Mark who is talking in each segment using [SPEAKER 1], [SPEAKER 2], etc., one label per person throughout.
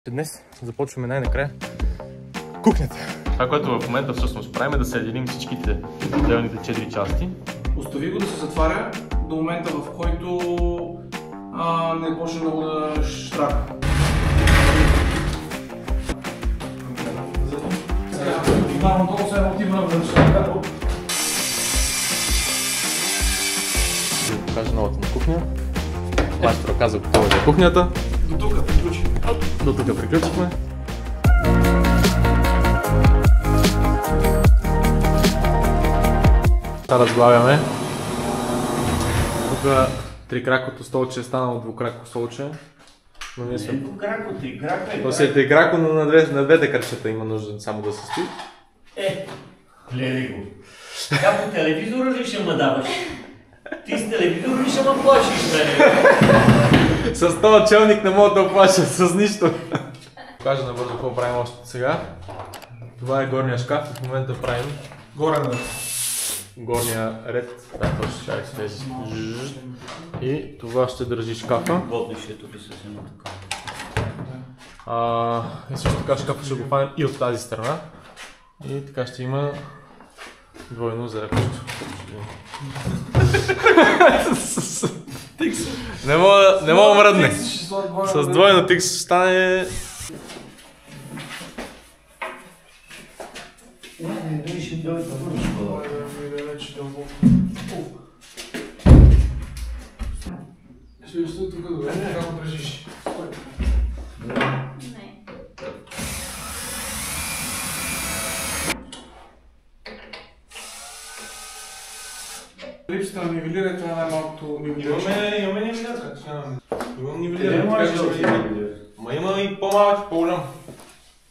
[SPEAKER 1] Днес започваме най-накрая кухнята. Това, което в момента всъщност правим е да съединим всичките отделните 4 части.
[SPEAKER 2] Остави го да се затваря до момента, в който не почне много да штрака. Имам толкова се мотивна да штрака.
[SPEAKER 1] Да ви покажа новата на кухня. Майстора каза готова да е кухнята.
[SPEAKER 2] До тук приключи.
[SPEAKER 1] До тук приключихме. Сега разглавяме. Тук трикракото столче е станало двукрако столче. Но ние сме...
[SPEAKER 3] Двукрако, трикрако е.
[SPEAKER 1] То си е трикрако, но на двете кръчета има нужда само да се стои.
[SPEAKER 3] Гледай го. Така по телевизора ли ще ме даваш? Ти с телевизор ли ще ме плашиш, бе?
[SPEAKER 1] С този челник не мога да оплаша с нищо. Покажа набързо какво правим още сега. Това е горния шкаф и в момента правим горния ред. Да, точно ще тези. И това ще държи шкафа.
[SPEAKER 3] Водишето би с едно такова.
[SPEAKER 1] И също така шкафа ще го хванем и от тази страна. И така ще има двойно зарепчето. Не мога мръдне. С двойно тикс ще стане...
[SPEAKER 2] Ще стои тук добре, как го държиш. Липсата на нивелира, това е най-малкото нивелира.
[SPEAKER 1] Имаме нивелира. Имам нивелира. Ма има и по-малък, по-голям.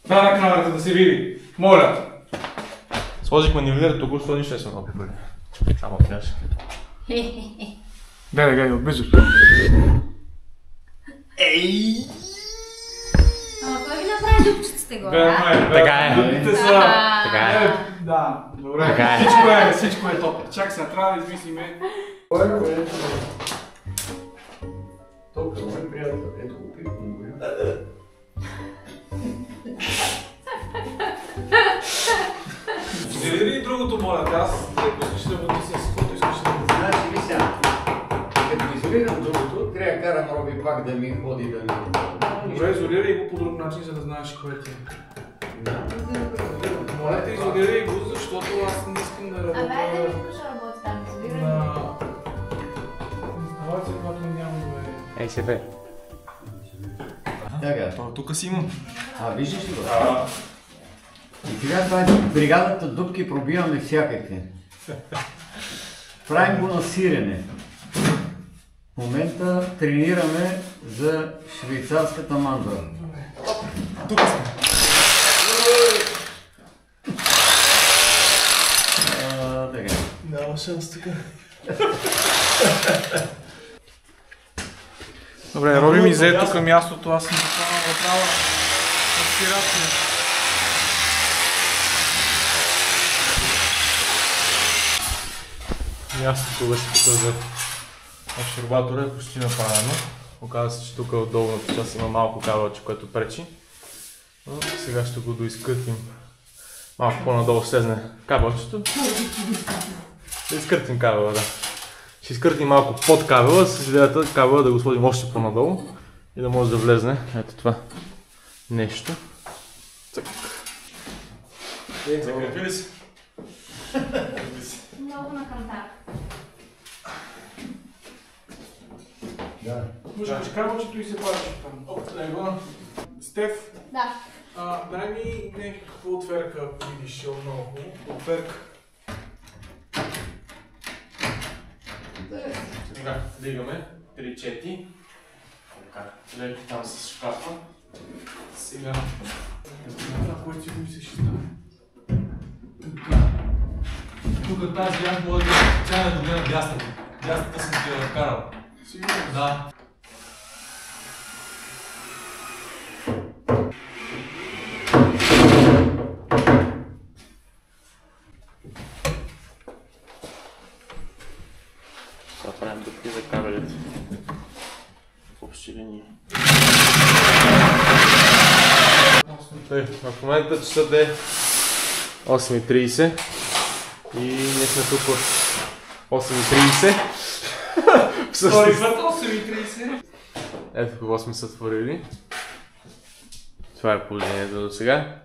[SPEAKER 2] Да, на камерата да се види. Моля.
[SPEAKER 1] Сложихме нивелира, току-що нищо не сме опитали. Само княж.
[SPEAKER 2] Гледай, отблизо.
[SPEAKER 3] Ей!
[SPEAKER 4] Ама кой ви направи дупчиците го,
[SPEAKER 1] Така е.
[SPEAKER 2] Дупите са...
[SPEAKER 1] Така е.
[SPEAKER 2] Да, добре.
[SPEAKER 1] Така е.
[SPEAKER 2] Всичко е топ. Чак сега, трябва да измислиме.
[SPEAKER 3] Тока, мой приятел, ето го пипам го.
[SPEAKER 2] Дели ли другото, моля? Аз ако искаш да бъде с каквото искаш да бъде.
[SPEAKER 3] Значи ви сега, като изолирам другото, трябва да карам Роби пак да ми ходи да ми...
[SPEAKER 2] Добре, изолирай го по друг начин, за да знаеш кое ти е. Моля те, изолирай го, защото аз не искам да работя...
[SPEAKER 4] Абе, да не искаш да работи там, изолирай.
[SPEAKER 2] На... инсталация, когато нямаме...
[SPEAKER 1] Ей, се бе.
[SPEAKER 3] Така.
[SPEAKER 1] Тук си има.
[SPEAKER 3] Виждаш ли го? И сега това е бригадата дупки, пробиваме всякакви. Правим го на сирене. В момента тренираме за швейцарската мандра.
[SPEAKER 2] Тук сме.
[SPEAKER 3] Така.
[SPEAKER 2] Няма шанс така. Добре, Роби ми взе тук мястото, аз съм направил аспирация.
[SPEAKER 1] Мястото беше тук за абсорбатора е почти направено. Оказва се, че тук отдолу на част има малко кабелче, което пречи. Но сега ще го доизкъртим. Малко по-надолу слезне кабелчето. Ще изкъртим кабела, да. Ще изкъртим малко под кабела, с идеята кабела да го сложим още по-надолу и да може да влезне ето това нещо. Цък. Закрепи ли се?
[SPEAKER 4] Много на кантар.
[SPEAKER 3] Да.
[SPEAKER 2] Пускаш кабелчето и се параш там.
[SPEAKER 1] Оп, него.
[SPEAKER 2] Стеф,
[SPEAKER 4] Да.
[SPEAKER 2] дай ми някаква отверка, ако видиш много. Отверка.
[SPEAKER 1] Сега, дигаме 3 чети. Така, леки там с шкафа. Сега.
[SPEAKER 2] Това, което си го мислиш, ще стане.
[SPEAKER 5] Тук тази аз може да тя не добре на дясната. Дясната съм ти я вкарал.
[SPEAKER 2] Сигурно.
[SPEAKER 5] Да.
[SPEAKER 1] Сега правим дупки за кабелите. В общи линии. В момента часът е 8:30 и ние сме тук от 8:30.
[SPEAKER 2] Втори път 8:30.
[SPEAKER 1] Ето какво сме сътворили. Това е положението до сега.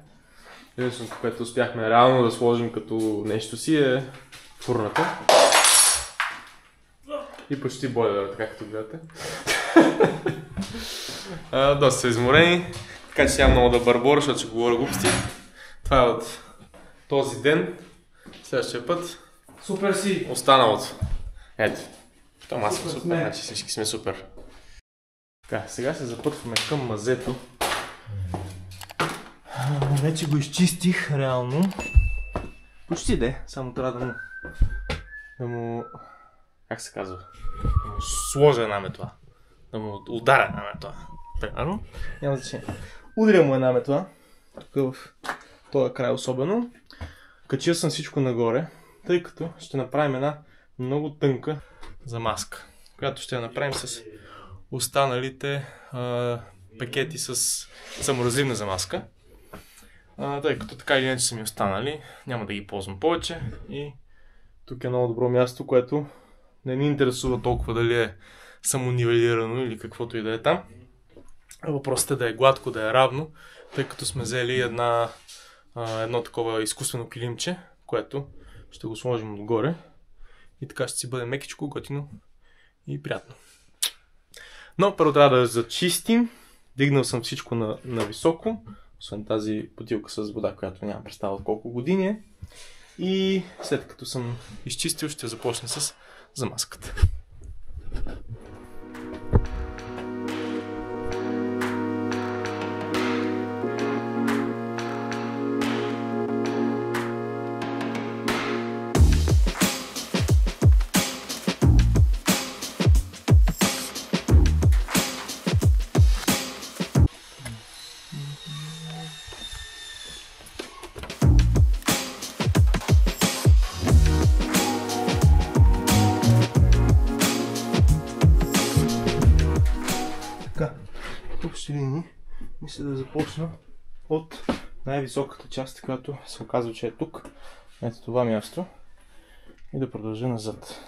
[SPEAKER 1] Единственото, което успяхме реално да сложим като нещо си е фурната. И почти бойлера, така като гледате. Доста са изморени, така че сега много да бърбора, защото ще говоря глупости. Това е от този ден. Следващия път
[SPEAKER 2] Супер си!
[SPEAKER 1] останалото. Ето. Там аз съм супер, значи всички сме супер. Така, сега се запътваме към мазето. Вече го изчистих реално. Почти де, само трябва да му... Как се казва? Да му сложа една метла. Да му ударя една метла. Примерно. Няма значение. Ударя му една метла. Тук в този край особено. Качил съм всичко нагоре, тъй като ще направим една много тънка замазка, която ще я направим с останалите пакети с саморазливна замазка. Тъй като така или иначе са ми останали, няма да ги ползвам повече и тук е много добро място, което не ни интересува толкова дали е самонивелирано или каквото и да е там. Въпросът е да е гладко, да е равно, тъй като сме взели едно такова изкуствено килимче, което ще го сложим отгоре и така ще си бъде мекичко, готино и приятно. Но първо трябва да зачистим. Дигнал съм всичко на високо, освен тази бутилка с вода, която нямам представа от колко години е. И след като съм изчистил, ще започна с замазката. Мисля да започна от най-високата част, която се оказва, че е тук. Ето това място. И да продължа назад.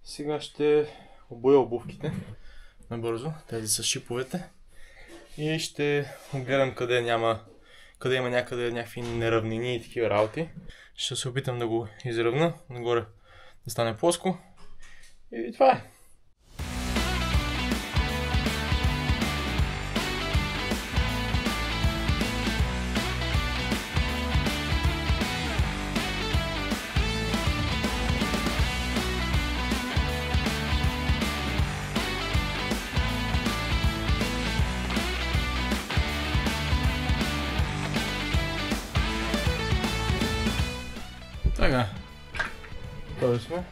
[SPEAKER 1] Сега ще обоя обувките набързо, тези с шиповете, и ще гледам къде има някъде някакви неравнини и такива работи. Ще се опитам да го изравна, нагоре да стане плоско и това е. Така, готови сме,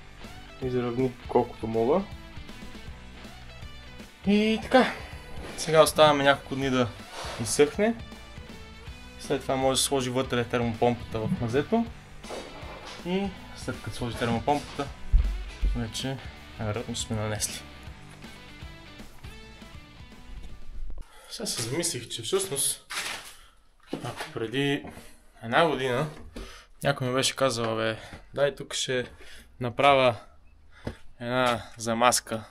[SPEAKER 1] изравни колкото мога. И така, сега оставяме няколко дни да изсъхне. След това може да се сложи вътре термопомпата в мазето. И след като сложи термопомпата, вече вероятно сме нанесли. Сега се замислих, че всъщност, ако преди една година някой ми беше казал, дай тук ще направя една замазка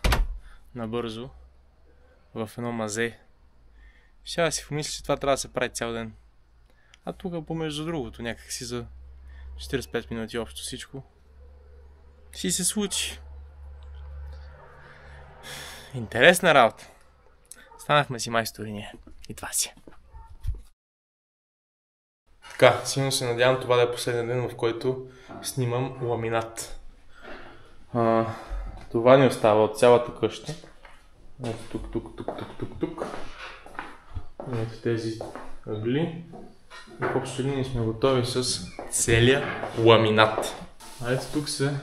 [SPEAKER 1] набързо в едно мазе. Ще си помисля, че това трябва да се прави цял ден. А тук помежду другото, някак си за 45 минути общо всичко си се случи. Интересна работа. Станахме си майстори ние. И това си. Така, силно се надявам това да е последния ден, в който снимам ламинат. Това ни остава от цялата къща. Ето тук. Ето тези ъгли. И в общи линии сме готови с целия ламинат. А ето тук се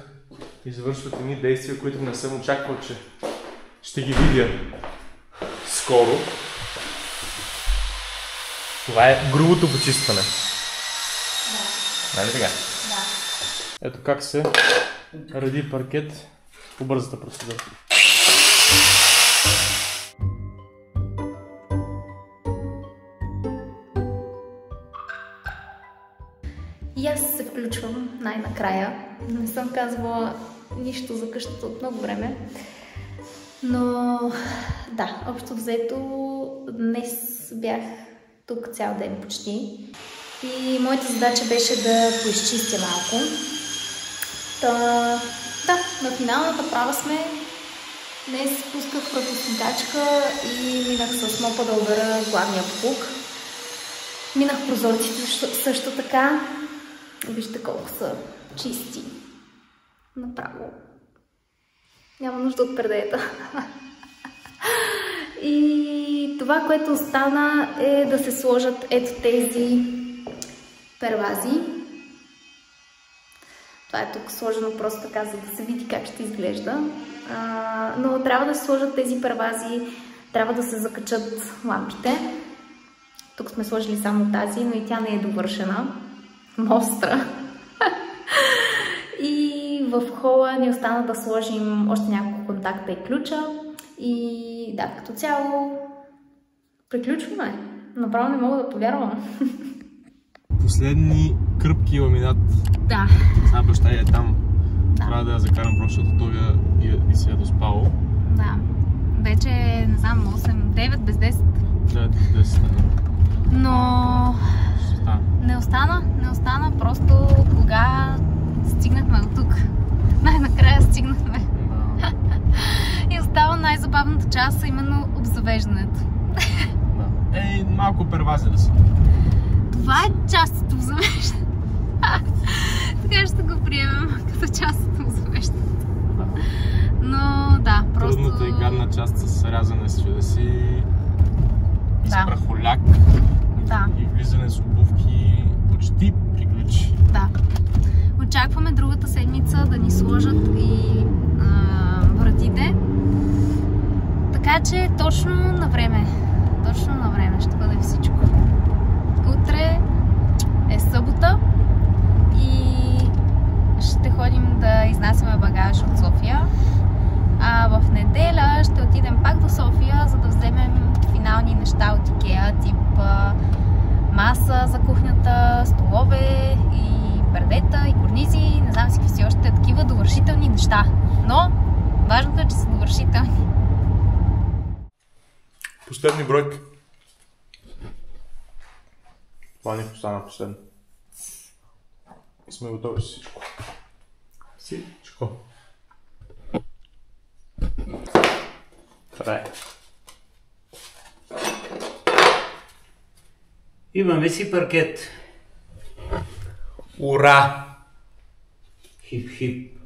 [SPEAKER 1] извършват едни действия, които не съм очаквал, че ще ги видя скоро. Това е грубото почистване. Да. Нали така?
[SPEAKER 4] Да.
[SPEAKER 1] Ето как се реди паркет по бързата процедура.
[SPEAKER 4] И аз се включвам най-накрая. Не съм казвала нищо за къщата от много време. Но да, общо взето днес бях тук цял ден почти. И моята задача беше да поизчистя малко. Да, на финалната права сме. Днес пусках пръхосмикачка и минах с мопа да удара главния боклук. Минах прозорците също така. Вижте колко са чисти. Направо. Няма нужда от пердета. И това, което остана, е да се сложат ето тези первази. Това е тук сложено просто така, за да се види как ще изглежда. Но трябва да се сложат тези первази, трябва да се закачат лампите. Тук сме сложили само тази, но и тя не е довършена. Мостра. И в хола ни остана да сложим още няколко контакта и ключа. И да, като цяло приключваме. Направо не мога да повярвам.
[SPEAKER 1] Последни кръпки ламинат.
[SPEAKER 4] Да.
[SPEAKER 1] Сега баща е там.
[SPEAKER 4] Да.
[SPEAKER 1] Трябва да я закарам просто, защото той и се е доспало.
[SPEAKER 4] Да. Вече, не знам, 8, 9 без 10.
[SPEAKER 1] 9 без 10.
[SPEAKER 4] Но не остана, просто кога стигнахме от тук. Най-накрая стигнахме.
[SPEAKER 1] Да.
[SPEAKER 4] И остава най-забавната част, именно обзавеждането.
[SPEAKER 1] Да. Малко первази да са.
[SPEAKER 4] Това е част от обзавеждането. Така ще го приемем като част от обзавеждането.
[SPEAKER 1] Да.
[SPEAKER 4] Но да, просто...
[SPEAKER 1] Трудната и гадна част с рязане с чудеси, с прахоляк.
[SPEAKER 4] Да.
[SPEAKER 1] И влизане с обувки почти приключи.
[SPEAKER 4] Да. Очакваме другата седмица да ни сложат и вратите. Така че точно на време. Точно на време ще бъде всичко. Утре е събота и ще ходим да изнасяме багаж от София. А в неделя ще отидем пак до София, за да вземем финални неща от Икеа, тип маса за кухнята, столове и пердета и корнизи, не знам си какви си още такива довършителни неща. Но важното е, че са довършителни.
[SPEAKER 1] Последни бройки. Това ни остана последно. И сме готови с всичко. Всичко. Това е.
[SPEAKER 3] Имаме си паркет.
[SPEAKER 1] Ура!
[SPEAKER 3] Хип-хип.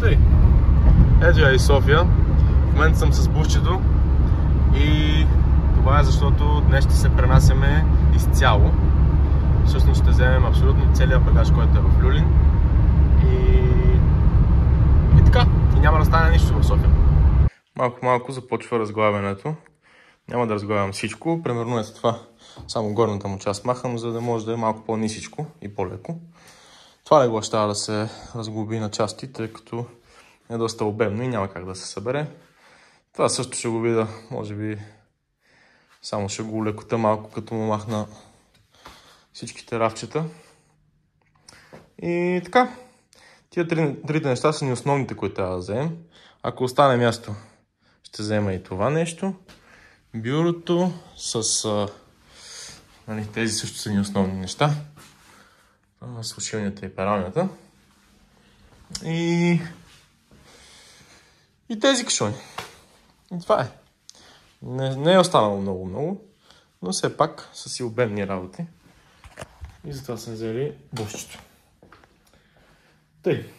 [SPEAKER 1] Тъй. Ето я и София. В момента съм с бусчето и това е защото днес ще се пренасяме изцяло. Всъщност ще вземем абсолютно целият багаж, който е в Люлин. И така. И няма да стане нищо в София. Малко започва разглавянето. Няма да разглавям всичко. Примерно е това. Само горната му част махам, за да може да е малко по-нисичко и по-леко. Това легло ще да се разглоби на части, тъй като е доста обемно и няма как да се събере. Това също ще го видя, може би само ще го лекота малко, като му махна всичките рафчета. И така, тия трите неща са ни основните, които трябва да вземем. Ако остане място, ще взема и това нещо. Бюрото с... тези също са ни основни неща. Сушилнята и пералнята. И тези кашони. И това е. Не е останало много, но все пак са си обемни работи. И затова сме взели бушчето. Тъй.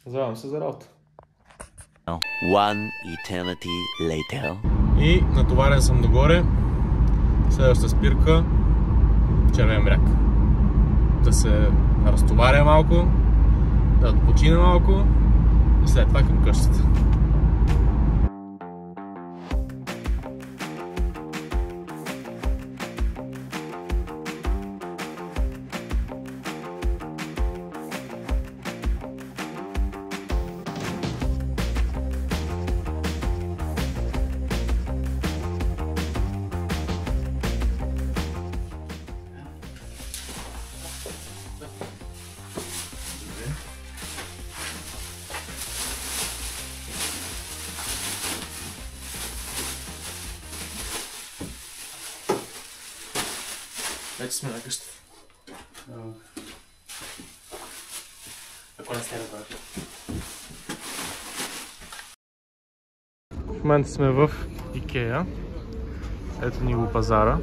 [SPEAKER 1] Завявам се за работа.
[SPEAKER 6] One eternity later.
[SPEAKER 1] И натоварен съм догоре. Следващата спирка Червен бряг. да се разтоваря малко, да отпочина малко и след това към къщата. Вече сме на къщата. Ако не сте разбрали. В момента сме в Икея. Ето ни го пазара.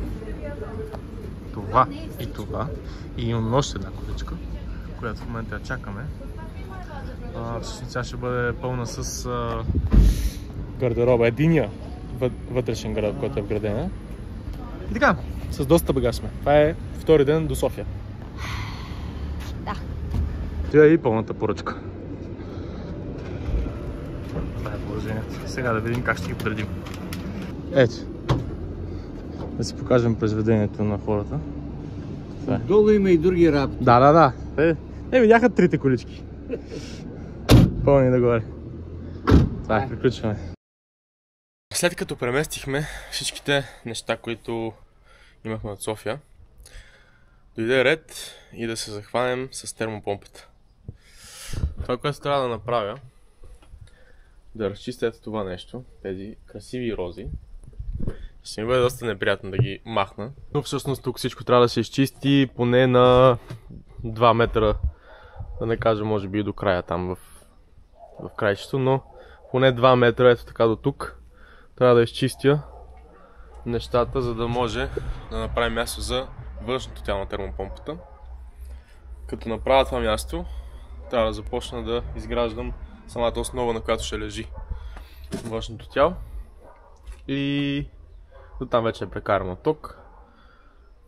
[SPEAKER 1] Това и това. И имам още една количка, която в момента я чакаме. Всъщност тя ще бъде пълна с гардероба. Единия вътрешен гардероб, който е вградена. И така, с доста багаж сме. Това е втори ден до София.
[SPEAKER 4] Да.
[SPEAKER 1] Това е и пълната поръчка. Това е положението. Сега да видим как ще ги подредим. Ето. Да си покажем произведението на хората.
[SPEAKER 3] Долу има и други работи.
[SPEAKER 1] Да. Те видяха трите колички. Пълни нагоре. Това е, приключваме. След като преместихме всичките неща, които имахме от София, дойде ред и да се захванем с термопомпата. Това, което трябва да направя, да разчистя ето това нещо, тези красиви рози. Ще ми бъде доста неприятно да ги махна. Но всъщност тук всичко трябва да се изчисти поне на 2 метра, да не кажа може би и до края там в краището, но поне 2 метра ето така до тук. Трябва да изчистя нещата, за да може да направим място за външното тяло на термопомпата. Като направя това място, трябва да започна да изграждам самата основа, на която ще лежи външното тяло. И до там вече е прекарано ток.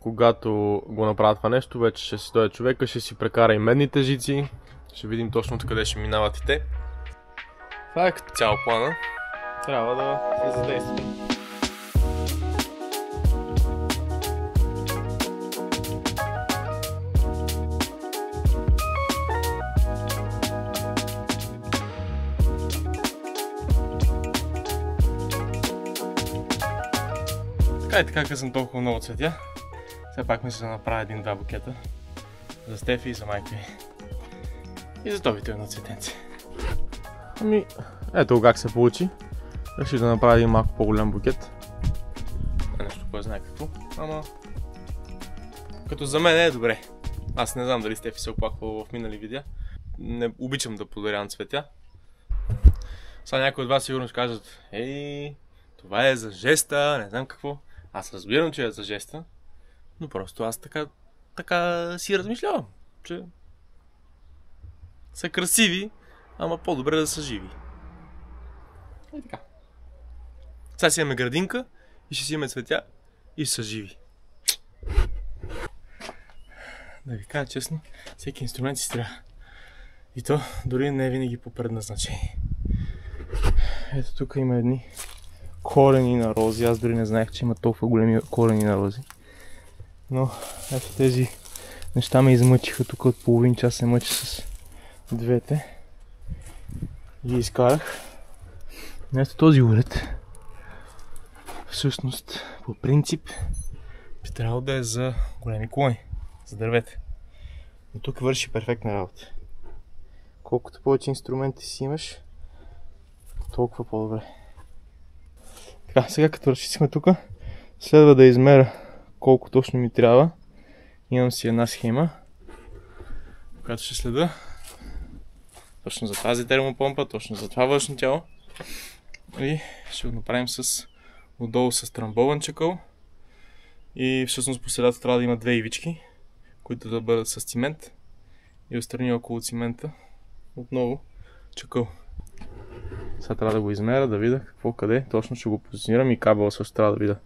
[SPEAKER 1] Когато го направя това нещо, вече ще си дойде човека, ще си прекара и медните жици. Ще видим точно откъде ще минават и те. Това е като цяло плана. Трябва да се задействаме. Така късам толкова много цветя. Все пак мисля да направя 1-2 букета за Стефи и за майка ѝ. И за Тобито едно цветенце. Ами, ето как се получи. Реших да направя един малко по-голям букет. Нещо кой знае какво, ама като за мен е добре. Аз не знам дали Стефи се оплаква в минали видеа. Не обичам да подарявам цветя. Сега някои от вас сигурно ще кажат: ей, това е за жеста, не знам какво. Аз разбирам, че е за жеста, но просто аз така си размишлявам, че са красиви, ама по-добре да са живи. И така. Сега си имаме градинка и ще си имаме цветя и са живи. Да ви кажа честно, всеки инструмент си трябва. И то дори не е винаги по предназначение. Ето тук има едни корени на рози. Аз дори не знаех, че има толкова големи корени на рози. Но ето тези неща ме измъчиха. Тук от половин час се мъчи с двете. Ги изкарах. Ето този уред. Всъщност, по принцип, би трябвало да е за големи клони, за дървета. Но тук върши перфектна работа. Колкото повече инструменти си имаш, толкова по-добре. Така, сега като разчистихме тук, следва да измеря колко точно ми трябва. Имам си една схема, която ще следа точно за тази термопомпа, точно за това външно тяло. И ще го направим отдолу с трамбован чакъл. И всъщност по средата трябва да има две ивички, които да бъдат с цимент. И отстрани около цимента отново чакъл. Сега трябва да го измеря, да видя какво, къде точно ще го позиционирам, и кабела също трябва да видя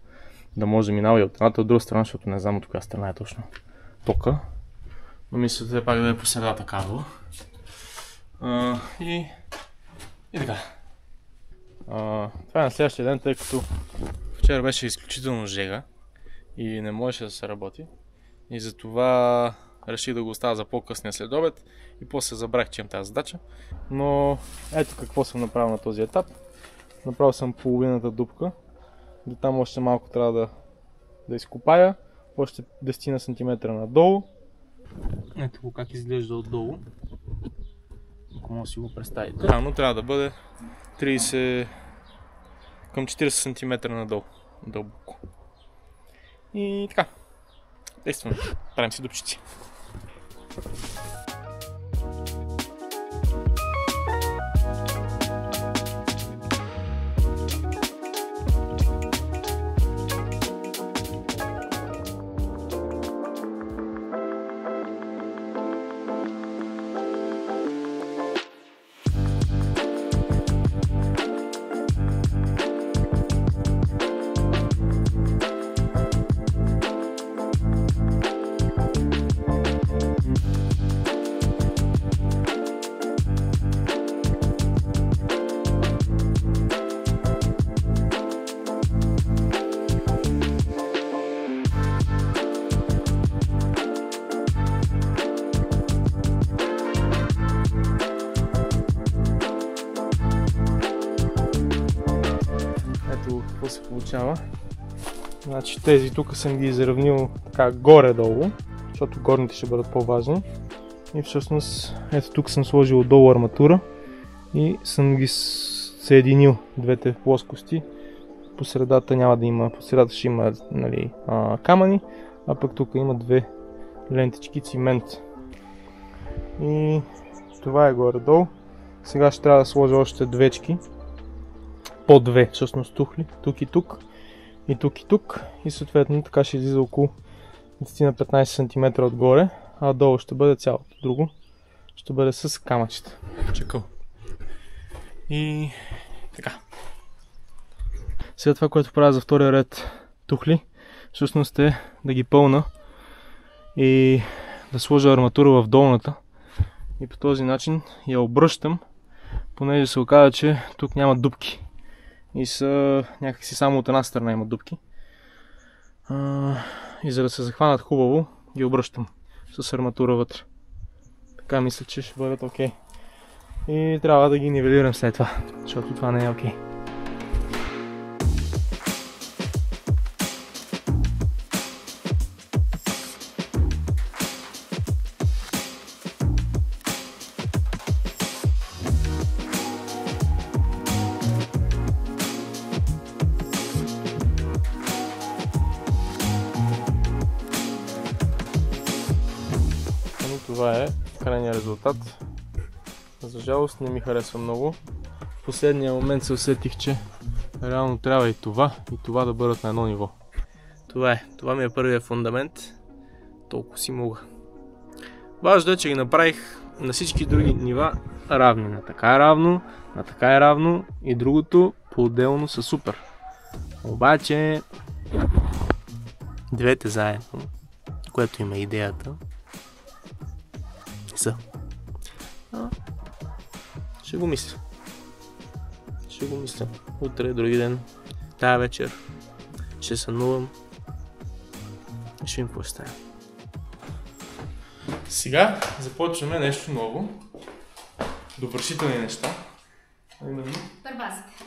[SPEAKER 1] да може да минава и от едната и от друга страна, защото не знам от коя страна е точно тока. Но мисля все пак да е по средата кабела. И така. Това е на следващия ден, тъй като вчера беше изключително жега и не можеше да се работи. И затова реших да го оставя за по-късния следобед и после забрах, че имам тази задача. Но ето какво съм направил на този етап. Направил съм половината дупка. До там още малко трябва да изкопая. Още 10 см надолу. Ето го как изглежда отдолу. Ако може да си го представите. Но трябва да бъде 30 към 40 см надолу. Дълбоко. И така. Действаме. Правим си дупчици. Какво се получава? Значи тези тук съм ги изравнил така горе-долу, защото горните ще бъдат по-важни. И всъщност ето тук съм сложил отдолу арматура и съм ги съединил двете плоскости. По средата няма да има, по средата ще има камъни, а пък тук има две лентички цимент. И това е горе-долу. Сега ще трябва да сложа още двечки. По две, всъщност тухли, тук и тук, и тук и тук, и съответно така ще излиза около 10 на 15 см отгоре, а долу ще бъде цялото друго, ще бъде с камъчета. Чакъл. И така. Сега това, което правя за втория ред тухли, всъщност е да ги пълна и да сложа арматура в долната и по този начин я обръщам, понеже се оказа, че тук няма дупки. И са някакси само от една страна има дупки. И за да се захванат хубаво, ги обръщам с арматура вътре. Така мисля, че ще бъдат окей. И трябва да ги нивелирам след това, защото това не е окей. Това е крайният резултат. За жалост не ми харесва много. В последния момент се усетих, че реално трябва и това да бъдат на едно ниво. Това е. Това ми е първият фундамент. Толкова си мога. Важно е, че ги направих на всички други нива равни. На така е равно и другото по-отделно са супер. Обаче двете заедно, което има идеята, са. Ще го мисля. Утре, други ден, тая вечер ще сънувам и ще им какво ще стане. Сега започваме нещо ново. Довършителни неща.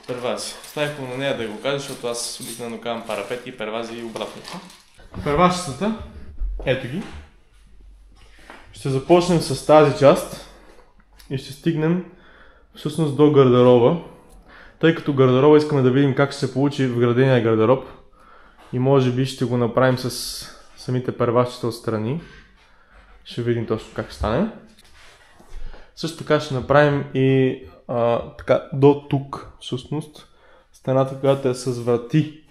[SPEAKER 1] Первази. Оставих на нея да го кажа, защото аз обикновено казвам парапети и первази и обратното. Первашицата, ето ги. Ще започнем с тази част и ще стигнем всъщност до гардероба. Тъй като гардероба искаме да видим как ще се получи вградения гардероб и може би ще го направим с самите первашчета отстрани. Ще видим точно как ще стане. Също така ще направим и така, до тук всъщност стената, която е с врати.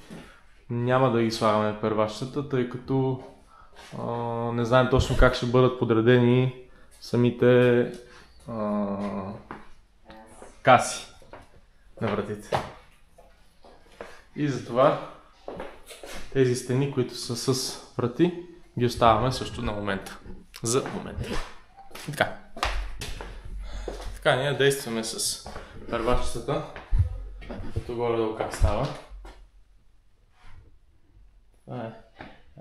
[SPEAKER 1] Няма да ги слагаме первашчета, тъй като не знаем точно как ще бъдат подредени самите каси на вратите. И затова тези стени, които са с врати, ги оставяме също на момента. за момента. Така. Така, ние действаме с первачетата, като горе-долу как става. Това е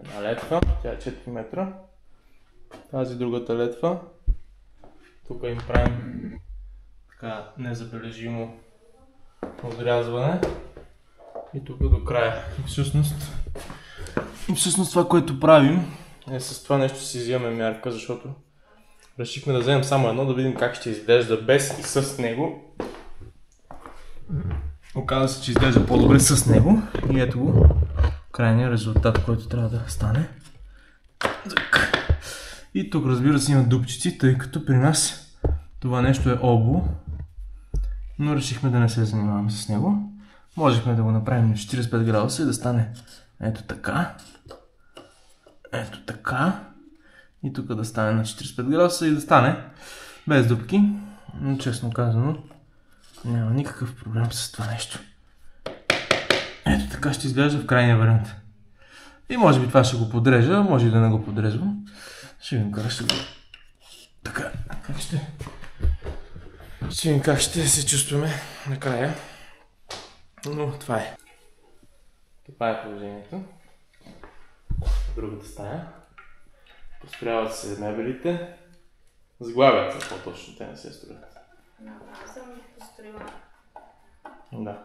[SPEAKER 1] една летва, тя е 4 метра. Тази другата летва. Тук им правим така незабележимо отрязване. И тук до края. И всъщност това, което правим, е с това нещо си вземем мярка, защото решихме да вземем само едно, да видим как ще изглежда без и с него. Оказва се, че изглежда по-добре с него. И ето го крайният резултат, който трябва да стане. И тук, разбира се, има дупчици, тъй като при нас това нещо е обло. Но решихме да не се занимаваме с него. Можехме да го направим на 45 градуса и да стане ето така. Ето така. И тук да стане на 45 градуса и да стане без дупки. Но честно казано, няма никакъв проблем с това нещо. Ето така ще изглежда в крайния вариант. И може би това ще го подрежа, може и да не го подреждам. Ще видим как ще го... Така, как ще... Ще видим как ще се чувстваме накрая. Но това е. Това е положението. Другата стая. Построяват се мебелите. Сглавят се по-точно, те не се строят.
[SPEAKER 4] Аз съм ги построила.
[SPEAKER 1] Да.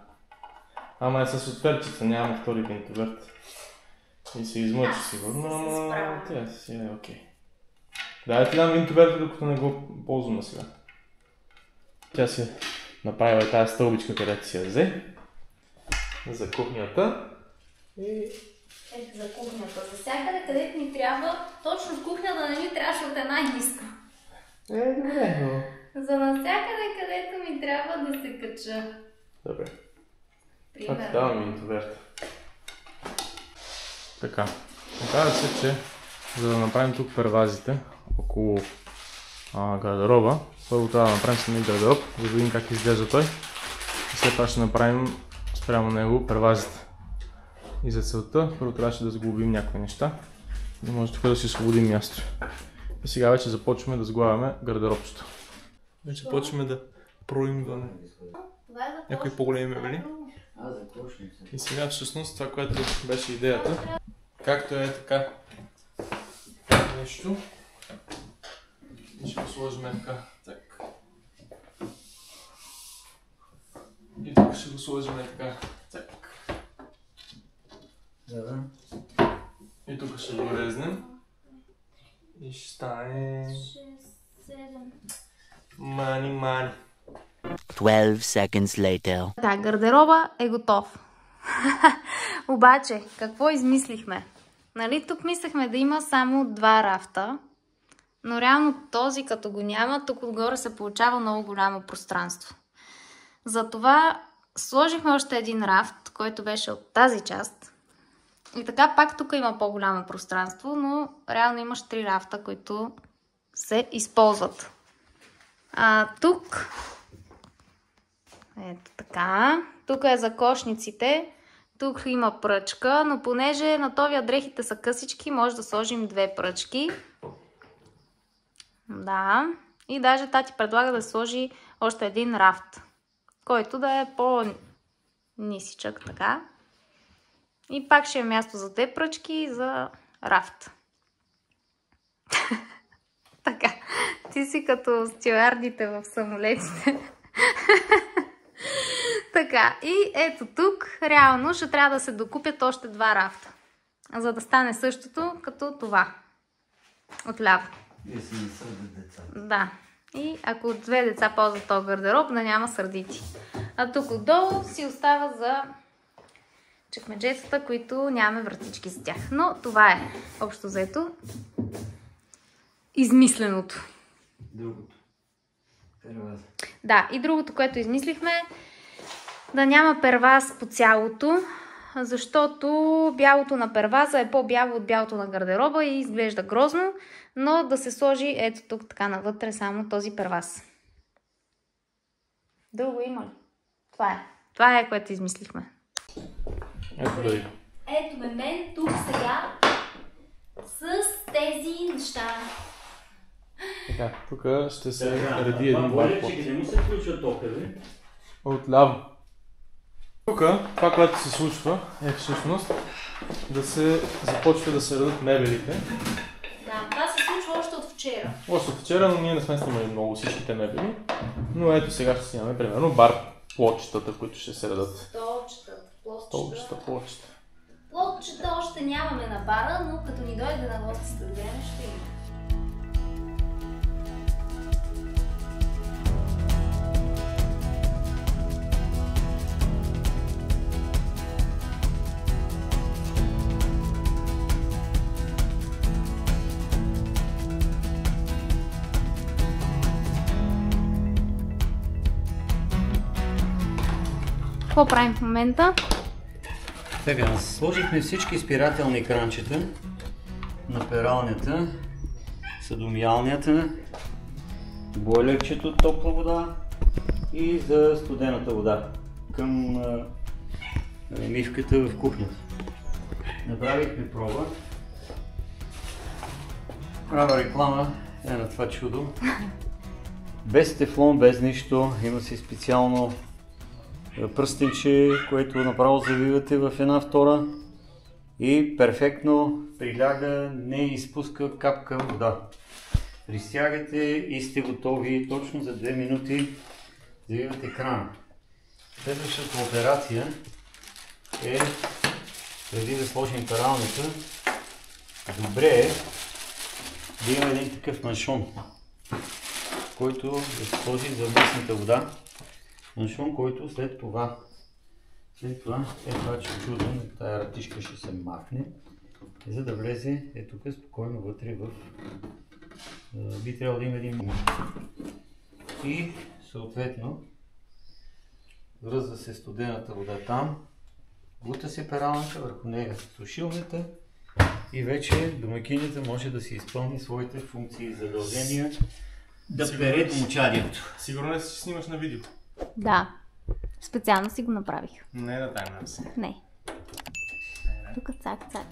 [SPEAKER 1] Ама е с отвертчица, нямаме втори винтоверт. И се измъчи сигурно, ама тя си е окей. Да, ти дам винтоверта, докато не го ползваме сега. Тя си направила тази стълбичка, където си я взе. За кухнята. И...
[SPEAKER 4] Ето за кухнята. За всякъде, където ни трябва, точно в кухнята не ми трябваше от една ниска.
[SPEAKER 1] Добре, но...
[SPEAKER 4] За навсякъде, където ми трябва да се кача.
[SPEAKER 1] Добре.
[SPEAKER 4] Примерно.
[SPEAKER 1] Ти давам винтоверта. Така. Оказва се, че за да направим тук первазите около гардероба, първо трябва да направим самия гардероб, за да видим как изглежда той. И след това ще направим спрямо него первазите. И за целта първо трябваше да сглобим някакви неща, да може тук да си освободим място. И сега вече започваме да сглавяме гардеробчето. Вече почваме да проимваме някои по-големи мебели. И сега всъщност това, което беше идеята, както е така нещо, и ще го сложим така, так. И тук ще го сложим така, так. И тук ще го резнем. И ще стане...
[SPEAKER 4] 6, 7...
[SPEAKER 1] Мани.
[SPEAKER 6] 12 seconds later.
[SPEAKER 4] Да, гардероба е готов. Обаче, какво измислихме? Нали, тук мислехме да има само 2 рафта, но реално този като го няма, тук отгоре се получава много голямо пространство. Затова сложихме още един рафт, който беше от тази част. И така пак тук има по-голямо пространство, но реално имаш 3 рафта, които се използват. Тук... Ето така. Тук е за кошниците. Тук има пръчка, но понеже на товия дрехите са късички, може да сложим 2 пръчки. Да. И даже тати предлага да сложи още един рафт, който да е по-нисичък, така. И пак ще е място за 2 пръчки и за рафт. Така. Ти си като стюардите в самолетите. Така, и ето тук реално ще трябва да се докупят още 2 рафта, за да стане същото като това. Отляво.
[SPEAKER 3] И си не сърдят деца.
[SPEAKER 4] Да. И ако 2 деца ползват този гардероб, да няма сърдити. А тук отдолу си остава за чекмеджетата, които нямаме вратички за тях. Но това е общо взето измисленото.
[SPEAKER 3] Другото. Перваза.
[SPEAKER 4] Да, и другото, което измислихме, да няма перваз по цялото, защото бялото на перваза е по-бяло от бялото на гардероба и изглежда грозно, но да се сложи ето тук така навътре само този перваз. Друго има ли? Това е. Това е, което измислихме.
[SPEAKER 1] Ето да видим.
[SPEAKER 4] Ето ме мен тук сега с тези неща.
[SPEAKER 1] Така, тук ще се реди един
[SPEAKER 3] Боля,
[SPEAKER 1] бар плот.
[SPEAKER 3] че не му се включва тока, бе?
[SPEAKER 1] Отляво. Тук това, което се случва, е всъщност да се започва да се редат мебелите.
[SPEAKER 4] Да, това се случва още от вчера.
[SPEAKER 1] Още от вчера, но ние не сме снимали много всичките мебели. Но ето сега ще снимаме примерно бар плотчетата, които ще се редат.
[SPEAKER 4] Столчета,
[SPEAKER 1] Столчета, плотчета.
[SPEAKER 4] Плотчета още нямаме на бара, но като ни дойде на гости след време ще има. Какво правим в момента?
[SPEAKER 3] Така, сложихме всички спирателни кранчета на пералнята, съдомиялнята, бойлерчето топла вода и за студената вода към мивката в кухнята. Направихме проба. Правя реклама на това чудо. Без тефлон, без нищо, има си специално пръстенче, което направо завивате в една втора и перфектно приляга, не изпуска капка вода. Пристягате и сте готови точно за 2 минути завивате крана. Следващата операция е, преди да сложим пералнята, добре е да има един такъв маншон, който да се сложи за мръсната вода. Маншон, който след това е това чудо, тая ратишка ще се махне, за да влезе тук спокойно вътре в... би трябвало да има един... И съответно връзва се студената вода там, бута се пералнята, върху нея сушилната и вече домакинята може да си изпълни своите функции и задължения да пере домочадието.
[SPEAKER 1] Сигурно ли си снимаш на видео?
[SPEAKER 4] Да. Специално си го направих.
[SPEAKER 1] Не на таймлапс.
[SPEAKER 4] Не. Тук цак-цак.